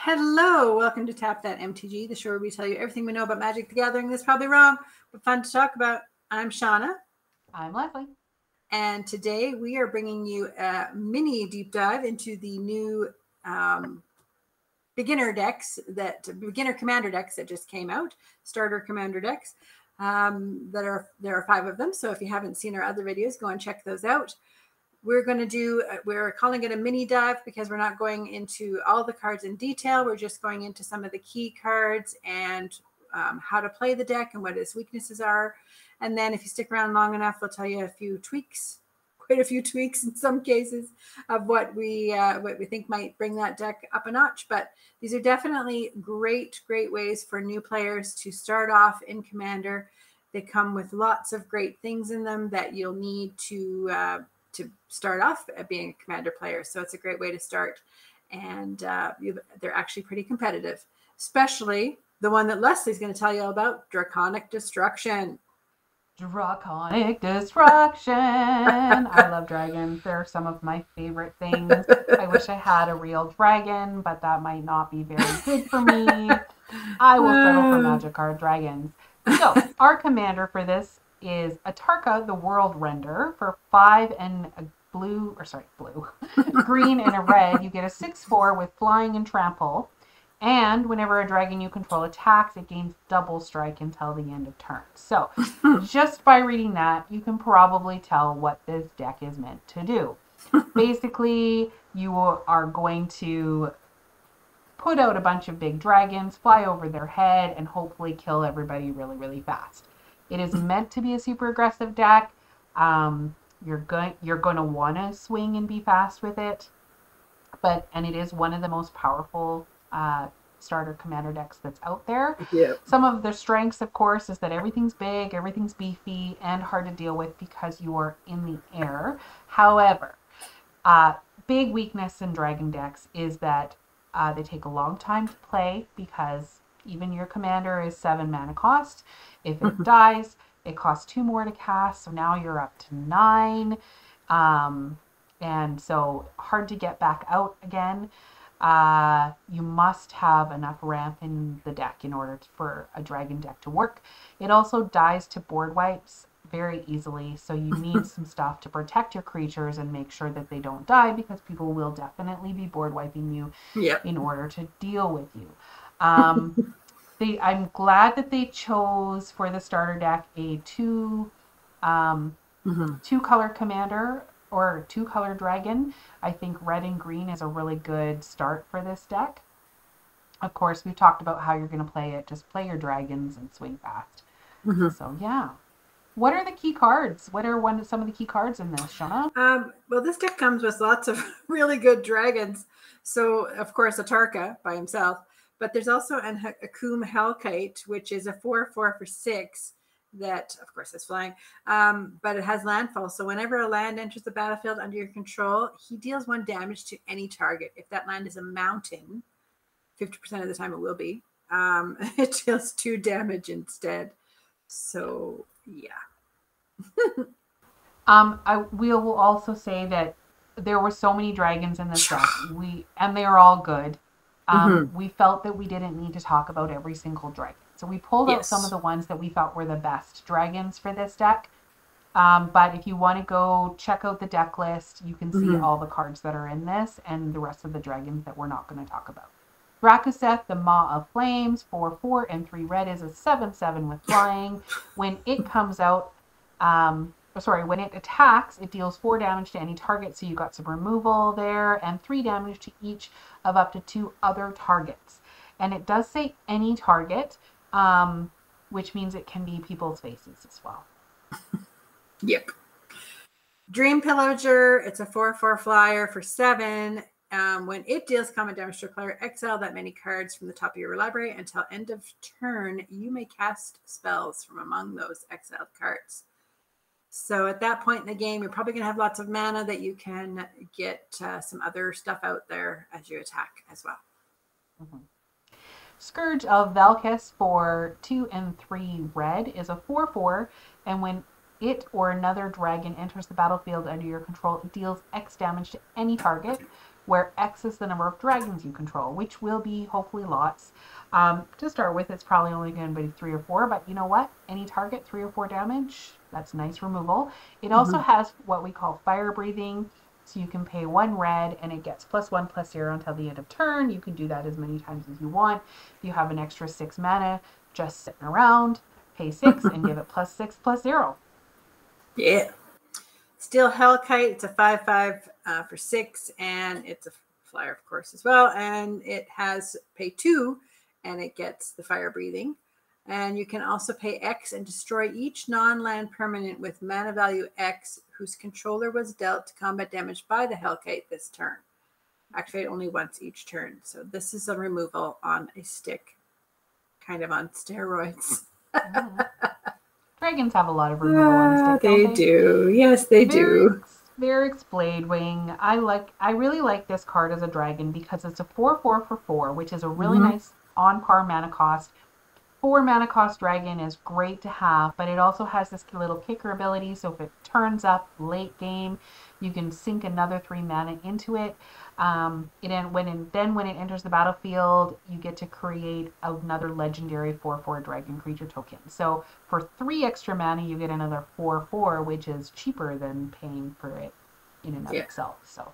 Hello, welcome to Tap That MTG, the show where we tell you everything we know about Magic the Gathering that's probably wrong, but fun to talk about. I'm Shauna. I'm Leslie. And today we are bringing you a mini deep dive into the new beginner commander decks that just came out, starter commander decks. There are 5 of them, so if you haven't seen our other videos, go and check those out. We're calling it a mini dive because we're not going into all the cards in detail. We're just going into some of the key cards and how to play the deck and what its weaknesses are. And then if you stick around long enough, we'll tell you a few tweaks, quite a few tweaks in some cases, of what we think might bring that deck up a notch. But these are definitely great ways for new players to start off in Commander. They come with lots of great things in them that you'll need to start off at being a Commander player. So it's a great way to start. And they're actually pretty competitive, especially the one that Leslie's going to tell you all about, Draconic Destruction. Draconic Destruction. I love dragons. They're some of my favorite things. I wish I had a real dragon, but that might not be very good for me. I will settle for magic card dragons. So, our commander for this is Atarka, the World Render. For 5 and a blue, green and a red, you get a 6/4 with flying and trample. And whenever a dragon you control attacks, it gains double strike until the end of turn. So, just by reading that, you can probably tell what this deck is meant to do. Basically, you are going to put out a bunch of big dragons, fly over their head, and hopefully kill everybody really fast. It is meant to be a super aggressive deck. You're going to want to swing and be fast with it, and it is one of the most powerful starter commander decks that's out there. Yeah. Some of the strengths, of course, is that everything's big, everything's beefy, and hard to deal with because you are in the air. However, big weakness in dragon decks is that they take a long time to play because even your commander is 7 mana cost. If it dies, it costs 2 more to cast, so now you're up to 9. And so hard to get back out again. You must have enough ramp in the deck in order for a dragon deck to work. It also dies to board wipes very easily, so you need some stuff to protect your creatures and make sure that they don't die, because people will definitely be board wiping you in order to deal with you. I'm glad that they chose for the starter deck a 2 color commander or 2 color dragon. I think red and green is a really good start for this deck. Of course, we've talked about how you're going to play it. Just play your dragons and swing fast. So yeah. What are the key cards? What are some of the key cards in this, Shauna? Well, this deck comes with lots of really good dragons. So, of course, Atarka by himself. But there's also an Akum Hellkite, which is a 4/4 for 6 that, of course, is flying. But it has landfall. So whenever a land enters the battlefield under your control, he deals 1 damage to any target. If that land is a mountain, 50% of the time it will be, it deals 2 damage instead. So, yeah. We will also say that there were so many dragons in this deck, and they are all good. We felt that we didn't need to talk about every single dragon. So we pulled out some of the ones that we thought were the best dragons for this deck. But if you want to go check out the deck list, you can see all the cards that are in this and the rest of the dragons that we're not going to talk about. Drakuseth, the Maw of Flames, 4/4 and 3 red, is a 7/7 with flying. When it comes out, when it attacks, it deals 4 damage to any target, so you got some removal there, and 3 damage to each of up to 2 other targets. And it does say any target, which means it can be people's faces as well. Yep. Dream Pillager, it's a 4/4 flyer for 7. When it deals combat damage to a player, exile that many cards from the top of your library. Until end of turn, you may cast spells from among those exiled cards. So at that point in the game, you're probably going to have lots of mana that you can get some other stuff out there as you attack as well. Scourge of Valkis for 2 and 3 red is a 4/4, and when it or another dragon enters the battlefield under your control, it deals X damage to any target. where X is the number of dragons you control, which will be hopefully lots. To start with, it's probably only going to be 3 or 4, but you know what? Any target, 3 or 4 damage, that's nice removal. It also has what we call fire breathing, so you can pay 1 red and it gets +1/+0 until the end of turn. You can do that as many times as you want. If you have an extra 6 mana just sitting around, pay 6 and give it +6/+0. Yeah. Steel Hellkite, it's a 5/5 for 6, and it's a flyer, of course, as well. And it has pay 2, and it gets the fire breathing. And you can also pay X and destroy each non-land permanent with mana value X whose controller was dealt combat damage by the Hellkite this turn. Activate only once each turn. So this is a removal on a stick, kind of on steroids. Dragons have a lot of removal on a stick, they do. Yes, they do. Varric's Blade Wing. I really like this card as a dragon because it's a 4/4 for 4, which is a really nice on par mana cost. 4 mana cost dragon is great to have, but it also has this little kicker ability, so if it turns up late game, you can sink another 3 mana into it. When it enters the battlefield, you get to create another legendary 4/4 dragon creature token. So for 3 extra mana, you get another 4/4, which is cheaper than paying for it in and of itself. So.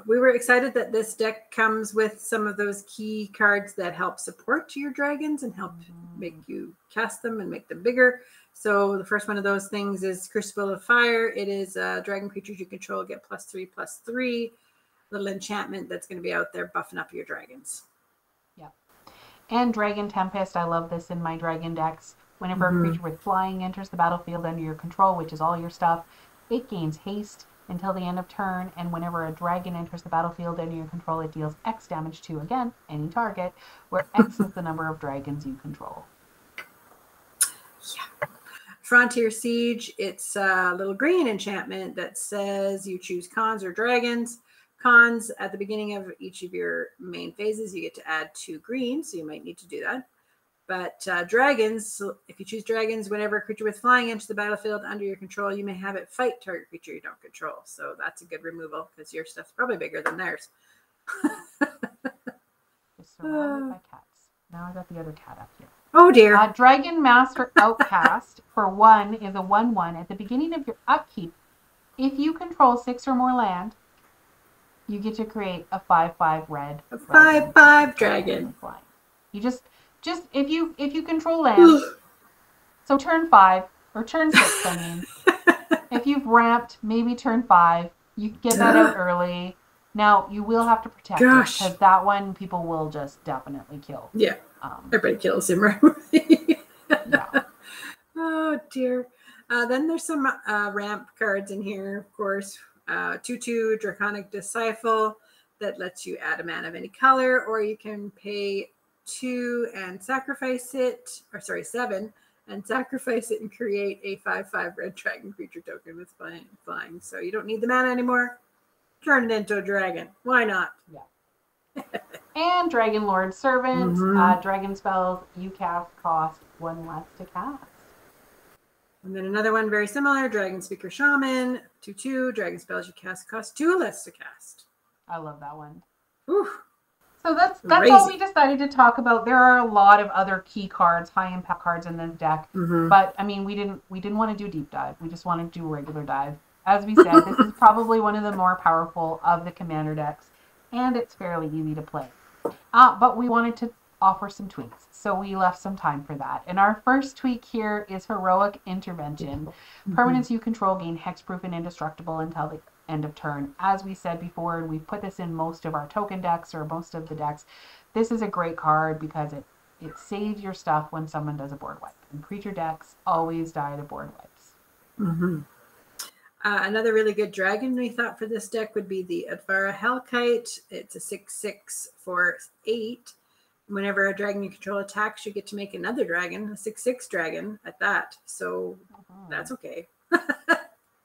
We were excited that this deck comes with some of those key cards that help support your dragons and help make you cast them and make them bigger. So the first one of those things is Crucible of Fire. It is dragon creatures you control get +3/+3. Little enchantment that's going to be out there buffing up your dragons. Yep. And Dragon Tempest. I love this in my dragon decks. Whenever a creature with flying enters the battlefield under your control, which is all your stuff, it gains haste until the end of turn, and whenever a dragon enters the battlefield under your control, it deals X damage to, again, any target, where X is the number of dragons you control. Yeah. Frontier Siege, it's a little green enchantment that says you choose cons or dragons. Cons, at the beginning of each of your main phases, you get to add 2 green, so you might need to do that. But dragons, if you choose dragons, whenever a creature with flying enters the battlefield under your control, you may have it fight target creature you don't control. So that's a good removal because your stuff's probably bigger than theirs. It's surrounded by cats. Now I got the other cat up here. Oh dear. Dragon Master Outcast for 1 is a 1/1. At the beginning of your upkeep, if you control 6 or more land, you get to create a 5/5 red. A 5/5 dragon. You just if you control land, so turn 5 or turn 6, I mean, if you've ramped, maybe turn 5, you get that out early. Now you will have to protect it because that one people will just definitely kill. Yeah, everybody kills him, right? Yeah. Oh dear. Then there's some ramp cards in here, of course. 2/2 Draconic Disciple that lets you add a mana of any color, or you can pay 2 and sacrifice it, or sorry, 7 and sacrifice it and create a 5/5 red dragon creature token with flying. So you don't need the mana anymore. Turn it into a dragon. Why not? Yeah. And Dragon Lord Servant. Dragon spells you cast cost 1 less to cast. And then another one very similar, Dragon Speaker Shaman, 2/2, dragon spells you cast cost 2 less to cast. I love that one. Ooh. So that's all we decided to talk about. There are a lot of other key cards, high impact cards in this deck, but I mean we didn't want to do deep dive. We just wanted to do a regular dive. As we said, this is probably one of the more powerful of the commander decks, and it's fairly easy to play. But we wanted to offer some tweaks, so we left some time for that. And our first tweak here is Heroic Intervention. Permanents you control gain hexproof and indestructible until the end of turn. As we said before, and we've put this in most of our token decks or most of the decks, this is a great card because it saves your stuff when someone does a board wipe. And creature decks always die to board wipes. Another really good dragon we thought for this deck would be the Advara Hellkite. It's a 6/6 for 8. Whenever a dragon you control attacks, you get to make another dragon, a 6/6 dragon at that. So that's okay.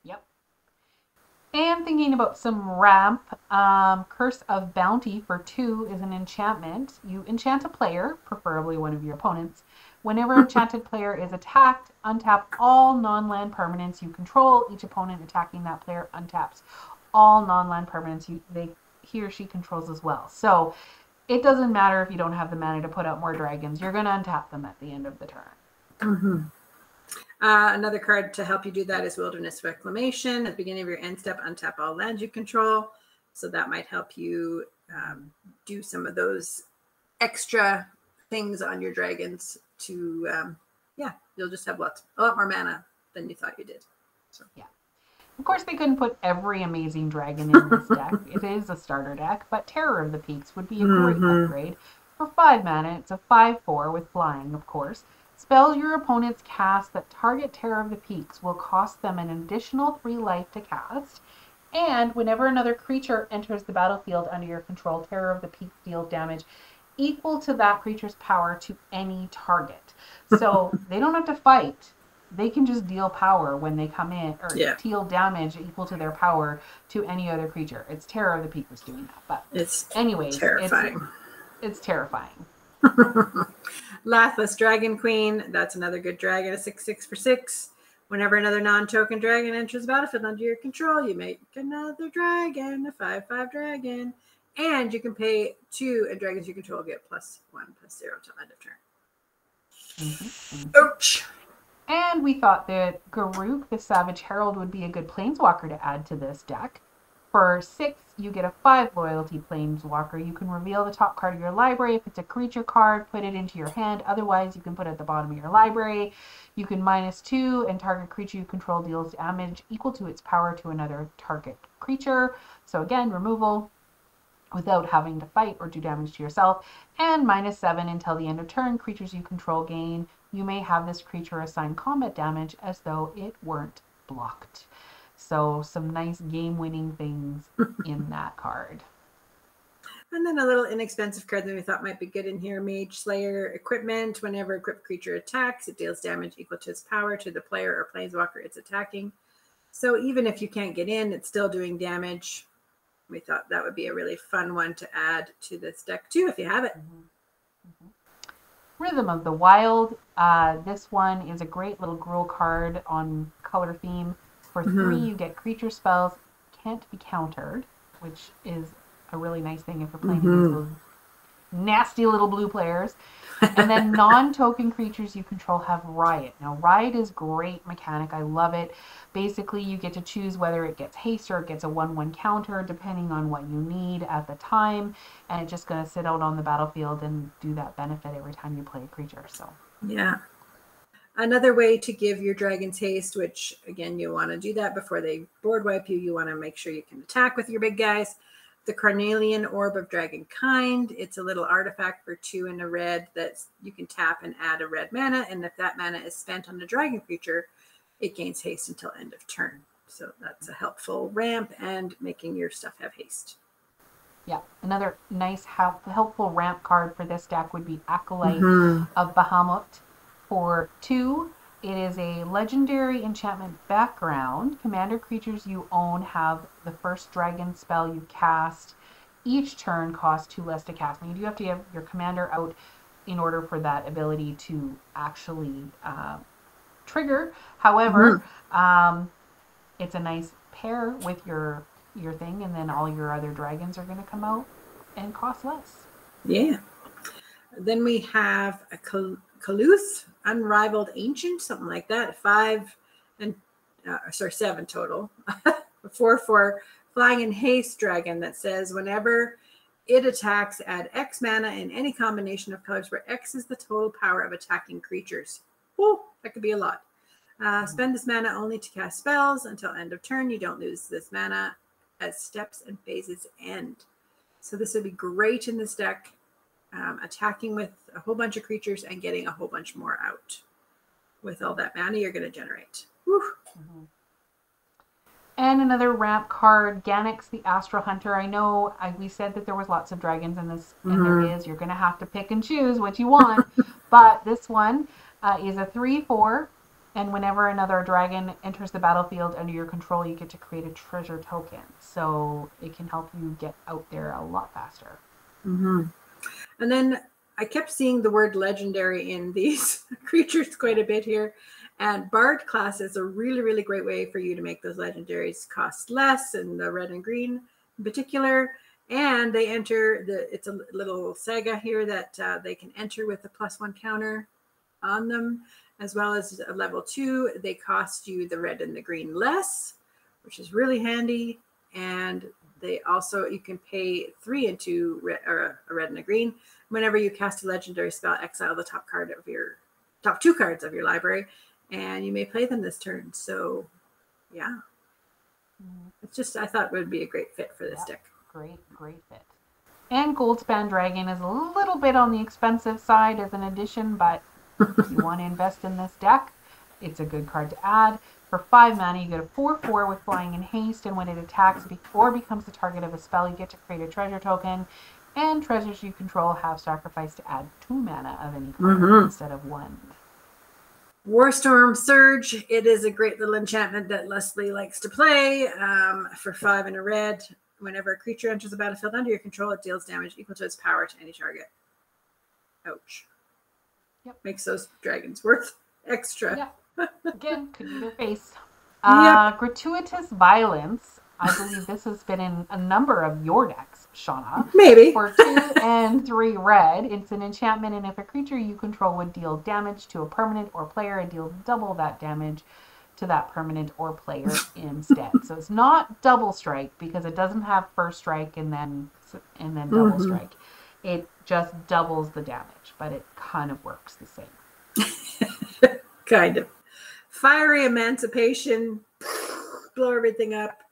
Yep. And thinking about some ramp, Curse of Bounty for 2 is an enchantment. You enchant a player, preferably one of your opponents. Whenever an enchanted player is attacked, untap all non-land permanents you control. Each opponent attacking that player untaps all non-land permanents he or she controls as well. So it doesn't matter if you don't have the mana to put out more dragons. You're going to untap them at the end of the turn. Another card to help you do that is Wilderness Reclamation. At the beginning of your end step, untap all lands you control. So that might help you do some of those extra things on your dragons to, you'll just have a lot more mana than you thought you did. So. Yeah. Of course, they couldn't put every amazing dragon in this deck. It is a starter deck, but Terror of the Peaks would be a great upgrade. For 5 mana, it's a 5/4 with flying, of course. Spells your opponents cast that target Terror of the Peaks will cost them an additional 3 life to cast. And whenever another creature enters the battlefield under your control, Terror of the Peaks deals damage equal to that creature's power to any target. So they don't have to fight. They can just deal power when they come in, or deal damage equal to their power to any other creature. It's Terror of the Peak was doing that, but anyways, terrifying. It's terrifying. Lathless Dragon Queen. That's another good dragon. A 6/6 for 6. Whenever another non-token dragon enters the battlefield under your control, you make another dragon, a 5/5 dragon, and you can pay 2 and dragons you control get +1/+0 till end of turn. Ouch. And we thought that Garruk, the Savage Herald, would be a good planeswalker to add to this deck. For 6, you get a 5 loyalty planeswalker. You can reveal the top card of your library. If it's a creature card, put it into your hand. Otherwise, you can put it at the bottom of your library. You can -2, and target creature you control deals damage equal to its power to another target creature. So again, removal without having to fight or do damage to yourself. And -7 until the end of turn. Creatures you control gain. You may have this creature assign combat damage as though it weren't blocked. So some nice game-winning things in that card. And then a little inexpensive card that we thought might be good in here, Mage Slayer Equipment. Whenever equipped creature attacks, it deals damage equal to its power to the player or planeswalker it's attacking. So even if you can't get in, it's still doing damage. We thought that would be a really fun one to add to this deck too, if you have it. Rhythm of the Wild. This one is a great little Gruul card on color theme. For 3, you get creature spells can't be countered, which is a really nice thing if you're playing against those nasty little blue players. And then non-token creatures you control have Riot. Now, Riot is great mechanic. I love it. Basically, you get to choose whether it gets haste or it gets a 1/1 counter, depending on what you need at the time. And it's just going to sit out on the battlefield and do that benefit every time you play a creature. So yeah. Another way to give your dragons haste, which, again, you want to do that before they board wipe you. You want to make sure you can attack with your big guys. The Carnelian Orb of Dragonkind. It's a little artifact for 2 and a red that you can tap and add a red mana. And if that mana is spent on a dragon creature, it gains haste until end of turn. So that's a helpful ramp and making your stuff have haste. Yeah, another nice helpful ramp card for this deck would be Acolyte of Bahamut. For 2, it is a legendary enchantment background. Commander creatures you own have the first dragon spell you cast each turn costs 2 less to cast. Now, you do have to have your commander out in order for that ability to actually trigger. However, it's a nice pair with your thing, and then all your other dragons are going to come out and cost less. Yeah. Then we have a Kaluth, Unrivaled Ancient, something like that. 7 total. 4/4 flying and haste dragon that says whenever it attacks, add X mana in any combination of colors where X is the total power of attacking creatures. Oh, that could be a lot. Spend this mana only to cast spells until end of turn. You don't lose this mana as steps and phases end. So this would be great in this deck. Attacking with a whole bunch of creatures and getting a whole bunch more out with all that mana you're going to generate. And another ramp card, Ganix the Astral Hunter. I know we said that there was lots of dragons in this, and there is. You're going to have to pick and choose what you want. But this one is a 3/4, and whenever another dragon enters the battlefield under your control, you get to create a treasure token. So it can help you get out there a lot faster. And then I kept seeing the word legendary in these creatures quite a bit here. And Bard class is a really, really great way for you to make those legendaries cost less, and the red and green in particular. And they enter it's a little saga here that they can enter with a +1 counter on them, as well as a level 2. They cost you the red and the green less, which is really handy. And they also, you can pay 3 into a red and a green. Whenever you cast a legendary spell, exile the top 2 cards of your library, and you may play them this turn. So yeah, it's just, I thought it would be a great fit for this deck. Great fit. And Goldspan Dragon is a little bit on the expensive side as an addition, but if you want to invest in this deck, it's a good card to add. For 5 mana, you get a 4/4 with flying and haste, and when it attacks or becomes the target of a spell, you get to create a treasure token, and treasures you control have sacrifice to add 2 mana of any color instead of 1. Warstorm Surge. It is a great little enchantment that Leslie likes to play. For 5 and a red, whenever a creature enters the battlefield under your control, it deals damage equal to its power to any target. Ouch. Yep. Makes those dragons worth extra. Yeah. Again, could be their face. Yep. Gratuitous Violence. I believe this has been in a number of your decks, Shauna. Maybe. For 2 and 3 red, it's an enchantment, and if a creature you control would deal damage to a permanent or player, it deals double that damage to that permanent or player instead. So it's not double strike, because it doesn't have first strike and then double strike. It just doubles the damage, but it kind of works the same. Kind of. Fiery Emancipation. Blow everything up.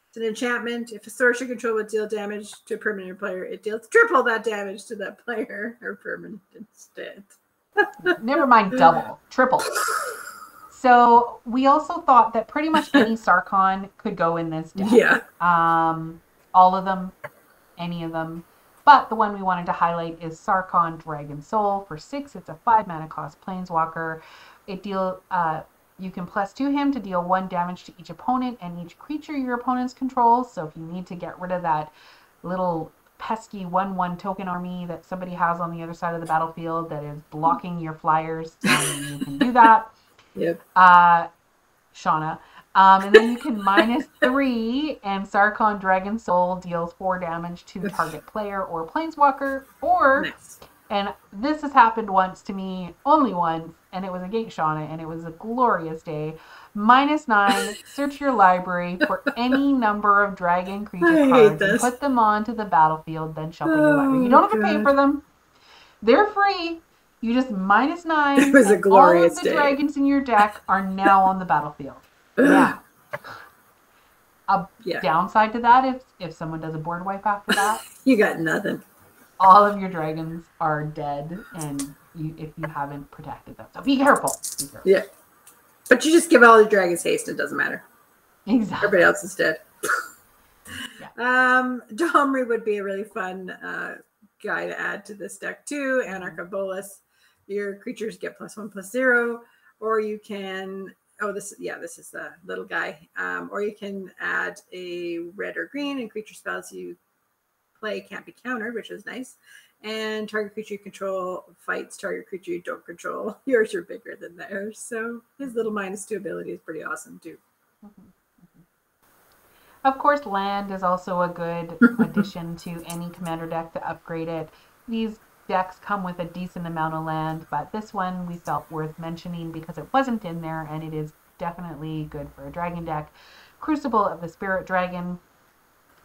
It's an enchantment. If a source you control would deal damage to a permanent player, it deals triple that damage to that player or permanent instead. Never mind double, triple. So we also thought that pretty much any Sarkhan could go in this deck. Yeah. All of them, any of them. But the one we wanted to highlight is Sarkhan Dragon Soul. For 6, it's a 5 mana cost planeswalker. You can +2 him to deal 1 damage to each opponent and each creature your opponents controls. So if you need to get rid of that little pesky 1/1 token army that somebody has on the other side of the battlefield that is blocking your flyers, you can do that. Yep. Shauna. And then you can -3, and Sarkhan Dragon Soul deals 4 damage to target player or planeswalker. Or, Nice. and this has happened once to me, only once, and it was against Shauna, and it was a glorious day. -9, search your library for any number of dragon creature cards and put them onto the battlefield, then shuffle your library. You don't have to pay for them. They're free. You just -9. It was a glorious all of the day. dragons in your deck are now on the battlefield. Yeah. A downside to that, if someone does a board wipe after that, You got nothing. all of your dragons are dead, and if you haven't protected them. So be careful. Yeah. But you just give all the dragons haste, it doesn't matter. Exactly. Everybody else is dead. Yeah. Domri would be a really fun guy to add to this deck too. Anarch of Bolas. Your creatures get +1/+0, or you can this is the little guy. Or you can add a red or green, and creature spells you play can't be countered, which is nice. And target creature you control fights target creature you don't control. Yours are bigger than theirs. So his little -2 ability is pretty awesome too. Of course, land is also a good addition to any commander deck to upgrade it. These decks come with a decent amount of land, but this one we felt worth mentioning because it wasn't in there, and it is definitely good for a dragon deck. Crucible of the Spirit Dragon.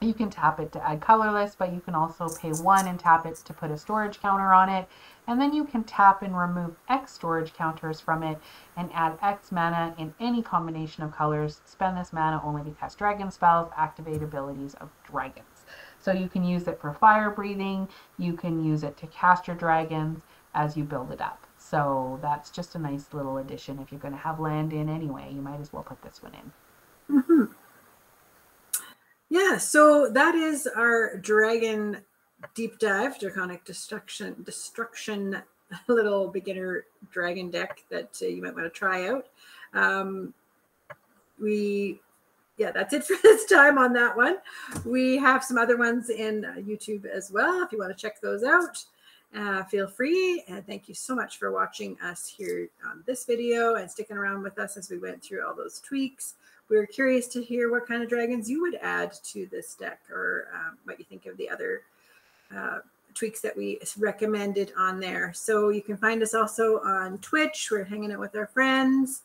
You can tap it to add colorless, but you can also pay 1 and tap it to put a storage counter on it. And then you can tap and remove X storage counters from it and add X mana in any combination of colors. Spend this mana only to cast dragon spells, activate abilities of dragons. So you can use it for fire breathing. You can use it to cast your dragons as you build it up. So that's just a nice little addition. If you're going to have land in anyway, you might as well put this one in. Mm-hmm. Yeah, so that is our dragon deep dive, Draconic Destruction, little beginner dragon deck that you might want to try out. That's it for this time on that one. We have some other ones in YouTube as well if you want to check those out. feel free. And thank you so much for watching us here on this video and sticking around with us as we went through all those tweaks. We were curious to hear what kind of dragons you would add to this deck, or what you think of the other tweaks that we recommended on there. So you can find us also on Twitch. We're hanging out with our friends.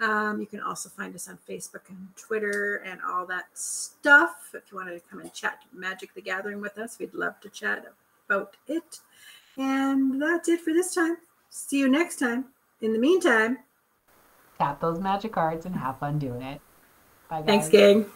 You can also find us on Facebook and Twitter and all that stuff. If you wanted to come and chat Magic the Gathering with us, we'd love to chat about it. And that's it for this time. See you next time. In the meantime, tap those magic cards and have fun doing it. Bye, guys. Thanks, gang.